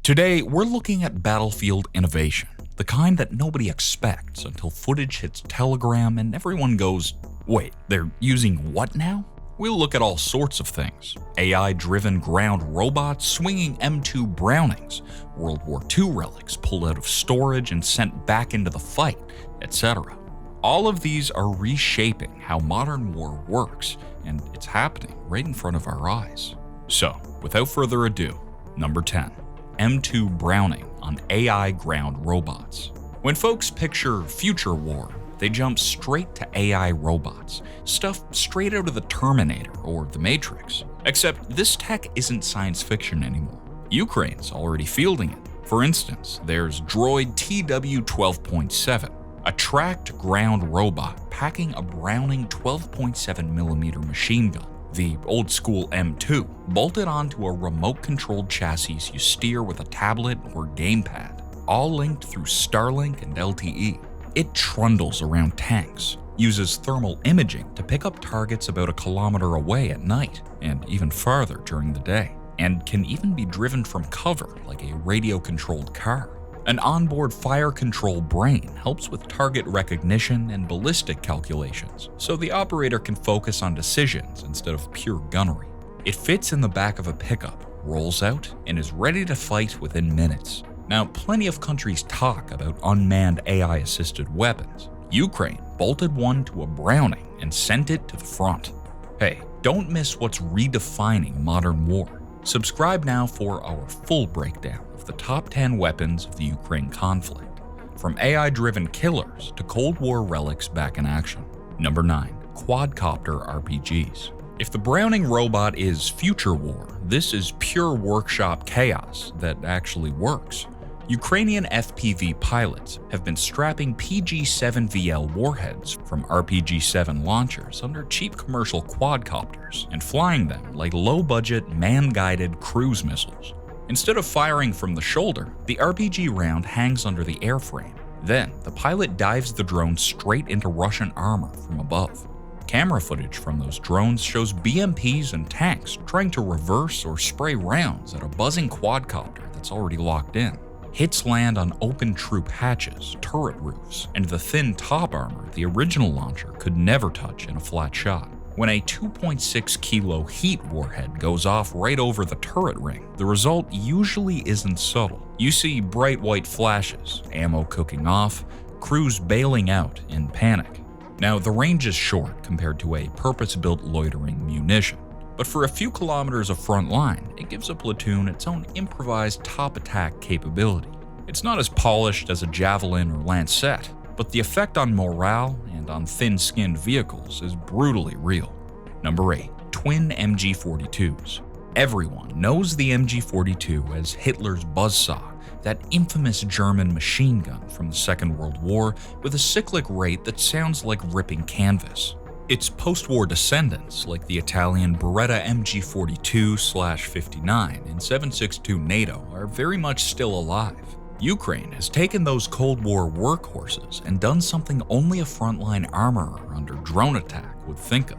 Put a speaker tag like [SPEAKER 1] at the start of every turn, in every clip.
[SPEAKER 1] Today, we're looking at battlefield innovation, the kind that nobody expects until footage hits Telegram and everyone goes, wait, they're using what now? We'll look at all sorts of things: AI-driven ground robots swinging M2 Brownings, World War II relics pulled out of storage and sent back into the fight, etc. All of these are reshaping how modern war works, and it's happening right in front of our eyes. So, without further ado, number 10. M2 Browning on AI ground robots. When folks picture future war, they jump straight to AI robots, stuff straight out of the Terminator or the Matrix. Except this tech isn't science fiction anymore. Ukraine's already fielding it. For instance, there's droid TW12.7, a tracked ground robot packing a Browning 12.7mm machine gun, the old-school M2, bolted onto a remote-controlled chassis you steer with a tablet or gamepad, all linked through Starlink and LTE. It trundles around tanks, uses thermal imaging to pick up targets about a kilometer away at night, and even farther during the day, and can even be driven from cover like a radio-controlled car. An onboard fire control brain helps with target recognition and ballistic calculations, so the operator can focus on decisions instead of pure gunnery. It fits in the back of a pickup, rolls out, and is ready to fight within minutes. Now, plenty of countries talk about unmanned AI-assisted weapons. Ukraine bolted one to a Browning and sent it to the front. Hey, don't miss what's redefining modern war. Subscribe now for our full breakdown of the top 10 weapons of the Ukraine conflict, from AI-driven killers to Cold War relics back in action. Number 9. Quadcopter RPGs. If the Browning robot is future war, this is pure workshop chaos that actually works. Ukrainian FPV pilots have been strapping PG-7VL warheads from RPG-7 launchers under cheap commercial quadcopters and flying them like low-budget, man-guided cruise missiles. Instead of firing from the shoulder, the RPG round hangs under the airframe. Then, the pilot dives the drone straight into Russian armor from above. Camera footage from those drones shows BMPs and tanks trying to reverse or spray rounds at a buzzing quadcopter that's already locked in. Hits land on open troop hatches, turret roofs, and the thin top armor the original launcher could never touch in a flat shot. When a 2.6 kilo heat warhead goes off right over the turret ring, the result usually isn't subtle. You see bright white flashes, ammo cooking off, crews bailing out in panic. Now, the range is short compared to a purpose-built loitering munition, but for a few kilometers of front line, it gives a platoon its own improvised top attack capability. It's not as polished as a Javelin or Lancet, but the effect on morale and on thin-skinned vehicles is brutally real. Number 8. Twin MG42s. Everyone knows the MG42 as Hitler's buzzsaw, that infamous German machine gun from the Second World War with a cyclic rate that sounds like ripping canvas. Its post-war descendants, like the Italian Beretta MG42/59 and 7.62 NATO, are very much still alive. Ukraine has taken those Cold War workhorses and done something only a frontline armorer under drone attack would think of,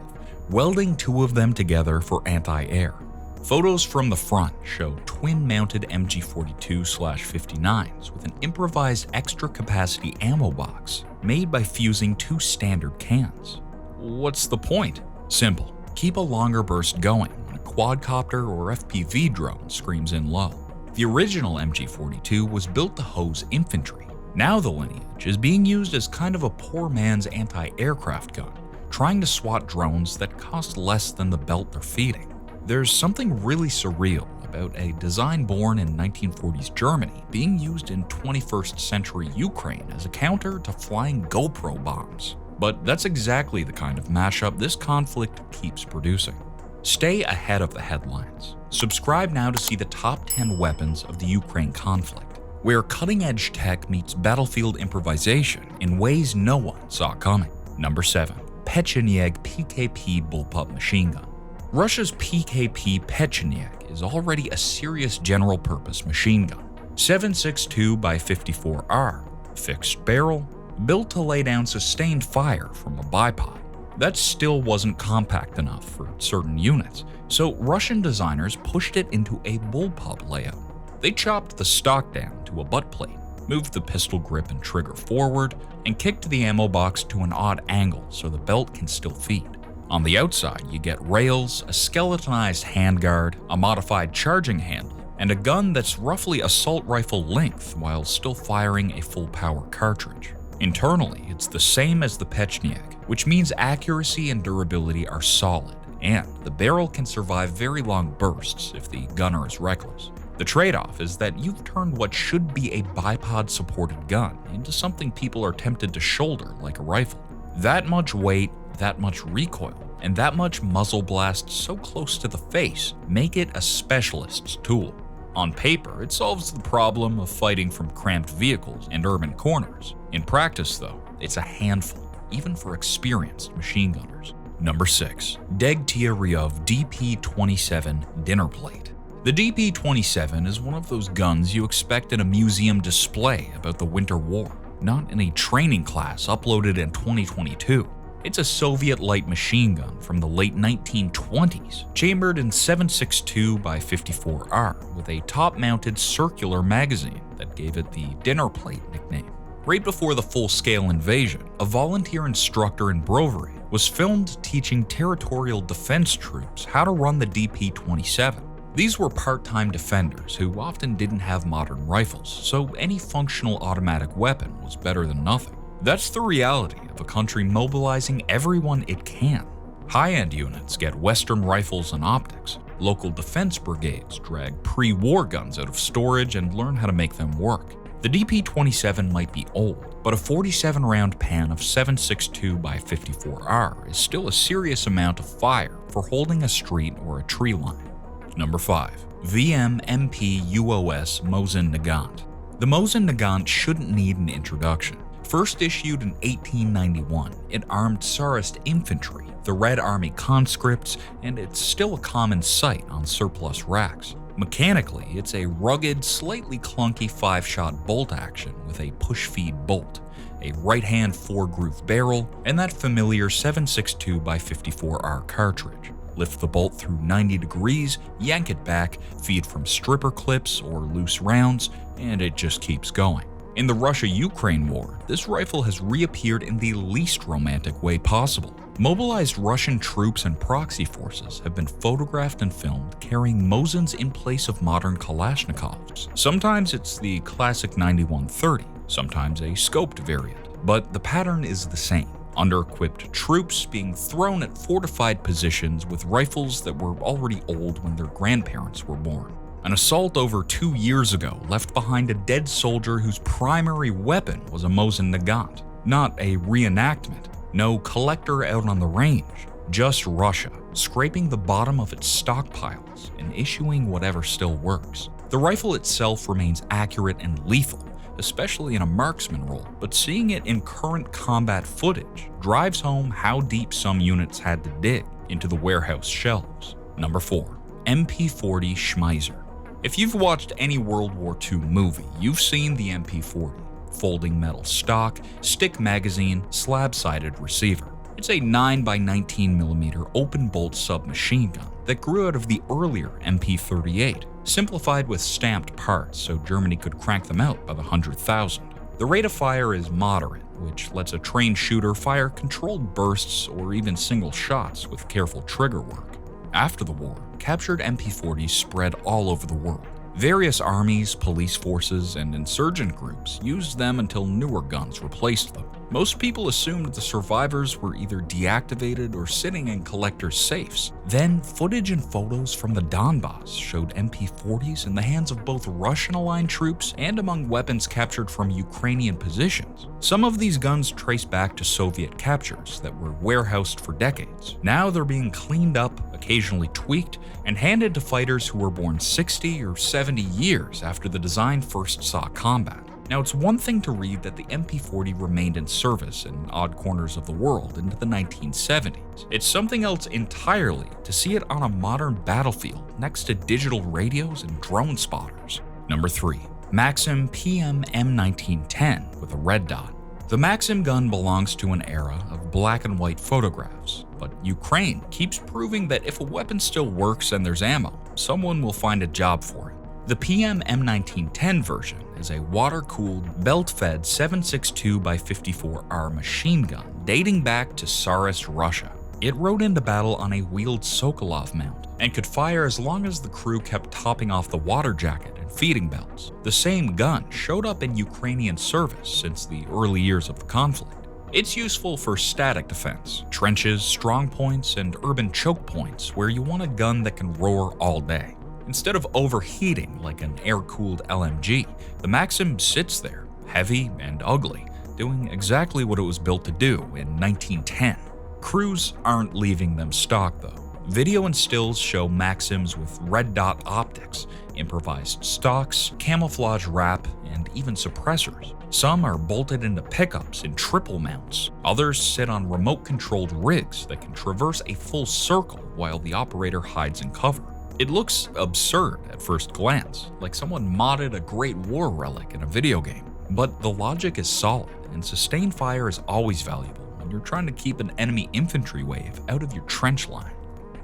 [SPEAKER 1] welding two of them together for anti-air. Photos from the front show twin-mounted MG42/59s with an improvised extra-capacity ammo box made by fusing two standard cans. What's the point? Simple. Keep a longer burst going when a quadcopter or FPV drone screams in low. The original MG42 was built to hose infantry. Now the lineage is being used as kind of a poor man's anti-aircraft gun, trying to swat drones that cost less than the belt they're feeding. There's something really surreal about a design born in 1940s Germany being used in 21st century Ukraine as a counter to flying GoPro bombs. But that's exactly the kind of mashup this conflict keeps producing. Stay ahead of the headlines. Subscribe now to see the top 10 weapons of the Ukraine conflict, where cutting-edge tech meets battlefield improvisation in ways no one saw coming. Number 7. Pecheneg PKP bullpup machine gun. Russia's PKP Pecheneg is already a serious general-purpose machine gun. 7.62x54R, fixed barrel, built to lay down sustained fire from a bipod. That still wasn't compact enough for certain units, so Russian designers pushed it into a bullpup layout. They chopped the stock down to a butt plate, moved the pistol grip and trigger forward, and kicked the ammo box to an odd angle so the belt can still feed. On the outside, you get rails, a skeletonized handguard, a modified charging handle, and a gun that's roughly assault rifle length while still firing a full power cartridge. Internally, it's the same as the Pechniak, which means accuracy and durability are solid, and the barrel can survive very long bursts if the gunner is reckless. The trade-off is that you've turned what should be a bipod-supported gun into something people are tempted to shoulder like a rifle. That much weight, that much recoil, and that much muzzle blast so close to the face make it a specialist's tool. On paper, it solves the problem of fighting from cramped vehicles and urban corners. In practice, though, it's a handful, even for experienced machine gunners. Number 6. Degtia Ryov DP-27 Dinner Plate. The DP-27 is one of those guns you expect in a museum display about the Winter War, not in a training class uploaded in 2022. It's a Soviet light machine gun from the late 1920s, chambered in 7.62 by 54R with a top-mounted circular magazine that gave it the dinner plate nickname. Right before the full-scale invasion, a volunteer instructor in Brovary was filmed teaching territorial defense troops how to run the DP-27. These were part-time defenders who often didn't have modern rifles, so any functional automatic weapon was better than nothing. That's the reality of a country mobilizing everyone it can. High-end units get Western rifles and optics. Local defense brigades drag pre-war guns out of storage and learn how to make them work. The DP-27 might be old, but a 47-round pan of 7.62 by 54R is still a serious amount of fire for holding a street or a tree line. Number 5. VM MP UOS Mosin Nagant. The Mosin Nagant shouldn't need an introduction. First issued in 1891, it armed Tsarist infantry, the Red Army conscripts, and it's still a common sight on surplus racks. Mechanically, it's a rugged, slightly clunky 5-shot bolt action with a push-feed bolt, a right-hand 4-groove barrel, and that familiar 7.62 by 54R cartridge. Lift the bolt through 90 degrees, yank it back, feed from stripper clips or loose rounds, and it just keeps going. In the Russia-Ukraine war, this rifle has reappeared in the least romantic way possible. Mobilized Russian troops and proxy forces have been photographed and filmed carrying Mosins in place of modern Kalashnikovs. Sometimes it's the classic 9130, sometimes a scoped variant, but the pattern is the same. Under-equipped troops being thrown at fortified positions with rifles that were already old when their grandparents were born. An assault over 2 years ago left behind a dead soldier whose primary weapon was a Mosin Nagant. Not a reenactment, no collector out on the range, just Russia, scraping the bottom of its stockpiles and issuing whatever still works. The rifle itself remains accurate and lethal, especially in a marksman role, but seeing it in current combat footage drives home how deep some units had to dig into the warehouse shelves. Number 4. MP40 Schmeiser. If you've watched any World War II movie, you've seen the MP40. Folding metal stock, stick magazine, slab-sided receiver. It's a 9x19mm open-bolt submachine gun that grew out of the earlier MP38, simplified with stamped parts so Germany could crank them out by the 100,000. The rate of fire is moderate, which lets a trained shooter fire controlled bursts or even single shots with careful trigger work. After the war, captured MP40s spread all over the world. Various armies, police forces, and insurgent groups used them until newer guns replaced them. Most people assumed the survivors were either deactivated or sitting in collectors' safes. Then, footage and photos from the Donbass showed MP40s in the hands of both Russian-aligned troops and among weapons captured from Ukrainian positions. Some of these guns trace back to Soviet captures that were warehoused for decades. Now they're being cleaned up, occasionally tweaked, and handed to fighters who were born 60 or 70 years after the design first saw combat. Now, it's one thing to read that the MP40 remained in service in odd corners of the world into the 1970s. It's something else entirely to see it on a modern battlefield next to digital radios and drone spotters. Number 3. Maxim PM M1910 with a red dot. The Maxim gun belongs to an era of black and white photographs, but Ukraine keeps proving that if a weapon still works and there's ammo, someone will find a job for it. The PM M1910 version is a water-cooled, belt-fed 7.62x54R machine gun dating back to Tsarist Russia. It rode into battle on a wheeled Sokolov mount and could fire as long as the crew kept topping off the water jacket and feeding belts. The same gun showed up in Ukrainian service since the early years of the conflict. It's useful for static defense, trenches, strong points, and urban choke points where you want a gun that can roar all day. Instead of overheating like an air-cooled LMG, the Maxim sits there, heavy and ugly, doing exactly what it was built to do in 1910. Crews aren't leaving them stock though. Video and stills show Maxims with red dot optics, improvised stocks, camouflage wrap, and even suppressors. Some are bolted into pickups in triple mounts. Others sit on remote-controlled rigs that can traverse a full circle while the operator hides in cover. It looks absurd at first glance, like someone modded a Great War relic in a video game. But the logic is solid, and sustained fire is always valuable when you're trying to keep an enemy infantry wave out of your trench line.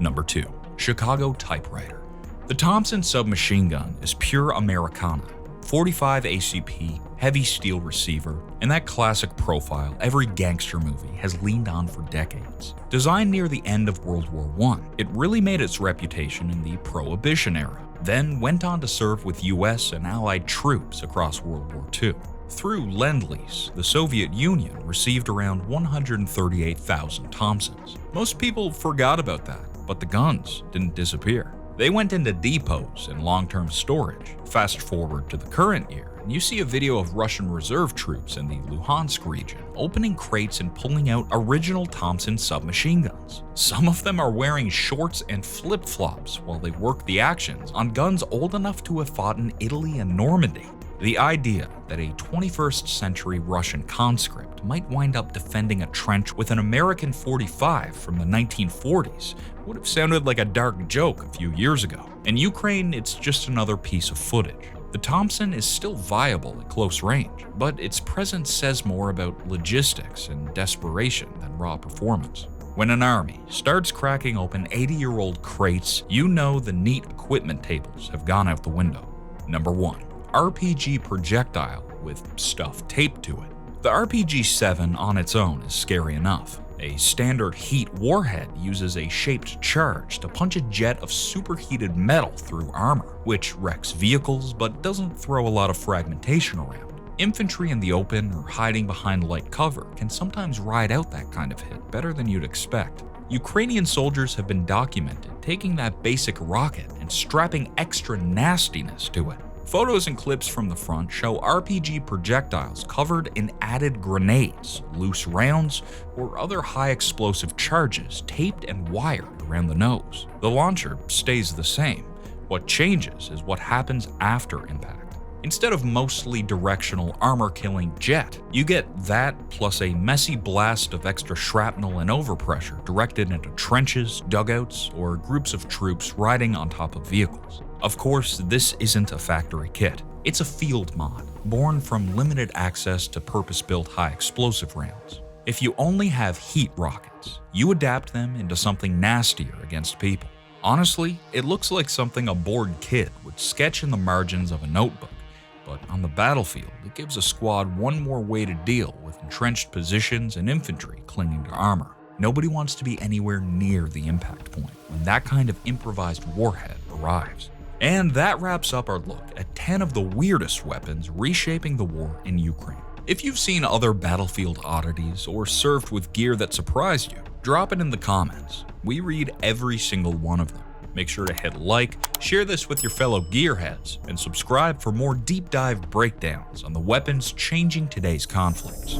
[SPEAKER 1] Number 2. Chicago Typewriter. The Thompson submachine gun is pure Americana. 45 ACP, heavy steel receiver, and that classic profile every gangster movie has leaned on for decades. Designed near the end of World War I, it really made its reputation in the Prohibition era, then went on to serve with US and Allied troops across World War II. Through Lend-Lease, the Soviet Union received around 138,000 Thompsons. Most people forgot about that, but the guns didn't disappear. They went into depots and long-term storage. Fast forward to the current year, and you see a video of Russian reserve troops in the Luhansk region opening crates and pulling out original Thompson submachine guns. Some of them are wearing shorts and flip-flops while they work the actions on guns old enough to have fought in Italy and Normandy. The idea that a 21st century Russian conscript might wind up defending a trench with an American 45 from the 1940s would have sounded like a dark joke a few years ago. In Ukraine, it's just another piece of footage. The Thompson is still viable at close range, but its presence says more about logistics and desperation than raw performance. When an army starts cracking open 80-year-old crates, you know the neat equipment tables have gone out the window. Number 1. RPG projectile with stuff taped to it. The RPG-7 on its own is scary enough. A standard heat warhead uses a shaped charge to punch a jet of superheated metal through armor, which wrecks vehicles but doesn't throw a lot of fragmentation around. Infantry in the open or hiding behind light cover can sometimes ride out that kind of hit better than you'd expect. Ukrainian soldiers have been documented taking that basic rocket and strapping extra nastiness to it. Photos and clips from the front show RPG projectiles covered in added grenades, loose rounds, or other high explosive charges taped and wired around the nose. The launcher stays the same. What changes is what happens after impact. Instead of mostly directional armor-killing jet, you get that plus a messy blast of extra shrapnel and overpressure directed into trenches, dugouts, or groups of troops riding on top of vehicles. Of course, this isn't a factory kit. It's a field mod, born from limited access to purpose-built high-explosive rounds. If you only have heat rockets, you adapt them into something nastier against people. Honestly, it looks like something a bored kid would sketch in the margins of a notebook, but on the battlefield, it gives a squad one more way to deal with entrenched positions and infantry clinging to armor. Nobody wants to be anywhere near the impact point when that kind of improvised warhead arrives. And that wraps up our look at 10 of the weirdest weapons reshaping the war in Ukraine. If you've seen other battlefield oddities or served with gear that surprised you, drop it in the comments. We read every single one of them. Make sure to hit like, share this with your fellow gearheads, and subscribe for more deep dive breakdowns on the weapons changing today's conflicts.